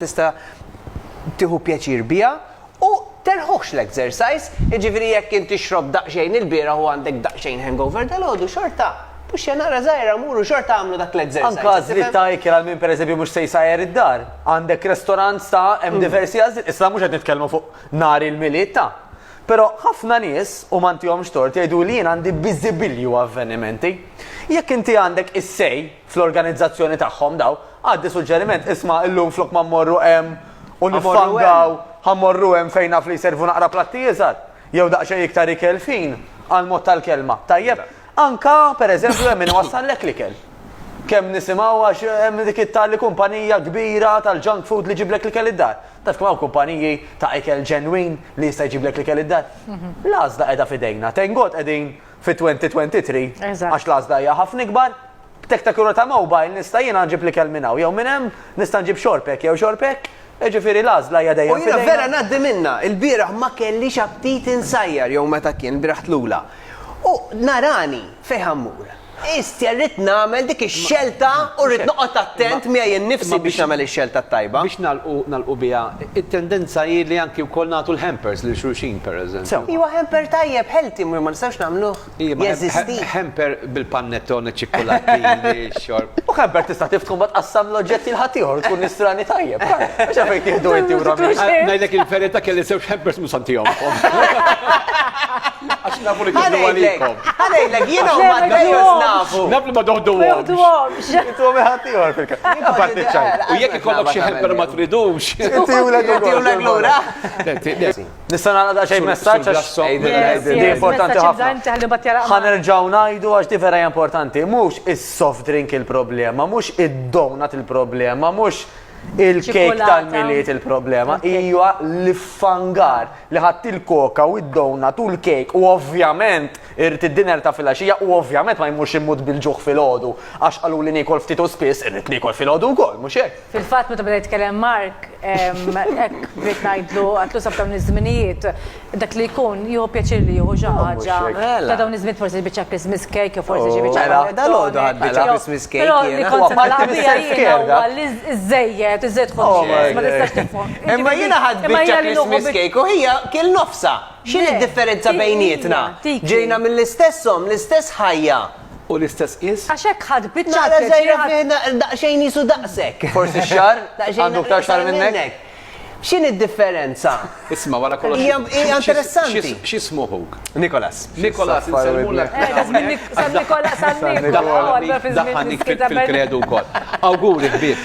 tista' tieħu pjaċir biha u terħuħx l-exercise, jiġifieri jekk inti xrob daqsxejn il-bieraħ u għandek daqsxejn hangover dal-għodu xorta. Mhux nara żgħira muru xorta għamlu dak l-exercise. Anka għażliet ta' ikel għal min pereżempju mhux se jsajjer id-dar. Għandek restorant ta' hemm diversi għażliet, issa mhux qed nitkellmu fuq nar il-miliet ta'. Però ħafna nies u m'għandihomx tort jgħidu li jien għandi biżibilju avvenimenti. Jekk inti għandek is-sej fl-organizzazzjoni tagħhom daw, għaddi suġġeriment isma' illum flok ma mmorru hemm u niffangaw ħammorru hemm fejn naf li jservu naqra platti iżgħar. Jew daqsxejn iktar ikel fin għal mod tal-kelma. Tajjeb, anka pereżempju hemm min wassallek l-ikel. Kemm nisimgħu għax hemm dik it-tali kumpanija kbira tal-junk food li ġiblek l-ikel id-dar. Taf kemm hawn kumpaniji ta' ikel ġenwin li jista' jġiblek l-ikel id-dar. L-għażla qiegħda f'idejna. Tengot qegħdin fi-2023 għax l-għażla hija ħafna ikbar. B'tektakura ta' mobile nista' jiena nġib l-ikel minn hawn jew minn hemm nista' nġib xorpek jew xorpek. Ġifieri l-għażla hija dejjem. U jiena vera ngħaddi minnha, il-bieraħ ma kellix aptit insajjar jew meta kien il-bieraħ tlula. U narani fejn ħammur. Rrid nagħmel dik ix-xelta u rrid noqgħod attent miegħi innifsi biex nagħmel ix-xelta tajba. Biex nagħlqu biha, it-tendenza hi li anke wkoll nagħtu l-hampers lil xulxin pereżempju. Iwa hamper tajjeb healthy ma nistgħux nagħmluh. Jeżisti. Hamper bil-panettone ċikkolatini xorb. U hamper tista' tiftħu mbagħad qassam l-oġġetti l-ħaddieħor tkun nistrani tajjeb. Għax fejn tieħdu inti u rami. Ngħidlek il-verità kelli żewġ hampers mhux antihomkom. Għax nafu li kienu għalikom. Ħadejlek jiena u ma nafu. Naf li ma doħduhomx. Intu ħaddieħor fil-każ. U jekk ikollok xi hamper ma tridux. Tijulek lura. Nista' nagħlaq daqsxejn messaġġ għax di importanti ħafna. Ħanerġgħu ngħidu għax di vera importanti. Mhux is-soft drink il-problema, mhux id-donut il-problema, mhux il-kejk tal-miliet il-problema, hija l-fangar li ħadd il-koka u id-donut u l-kejk u ovvjament irrid id-dinner ta' filgħaxija u ovvjament ma jmurx immut bil-ġuħ fil-għodu għax qalu li niekol ftit u spiss irrid niekol fil-għodu wkoll, mhux hekk. Fil-fatt meta beda jitkellem Mark, hekk bdiet ngħidlu għatlu sab dawn iż-żminijiet dak li jkun jieħu pjaċir li jieħu xi ħaġa. Ta' dawn iż-żmien forsi biċċa Christmas cake jew forsi xi biċċa. Dal-għodu ħadd biċċa Christmas cake. Però li kont nagħmilha jiena huwa li iż-żejjed, iż-żejjed ħoġġ, ma tistax tifhom. Imma jiena ħadd biċċa Christmas cake u hija kien nofsa. X'in id-differenza bejnietna? Ġejna mill-istesshom, l-istess ħajja. U l-istess is? Għax hekk ħadd biċċa Naqra żejra fejn daqsxejn isu daqshekk. Forsi x-xahar għandu aktar xahar minnek. X'in id-differenza? Isma' wara kollox. Hija interessanti. X'ismu huk? Nikolas. Nikolas insemmulek. San Nikolas. Daħħalnik fil-kredu wkoll. Awguri kbir.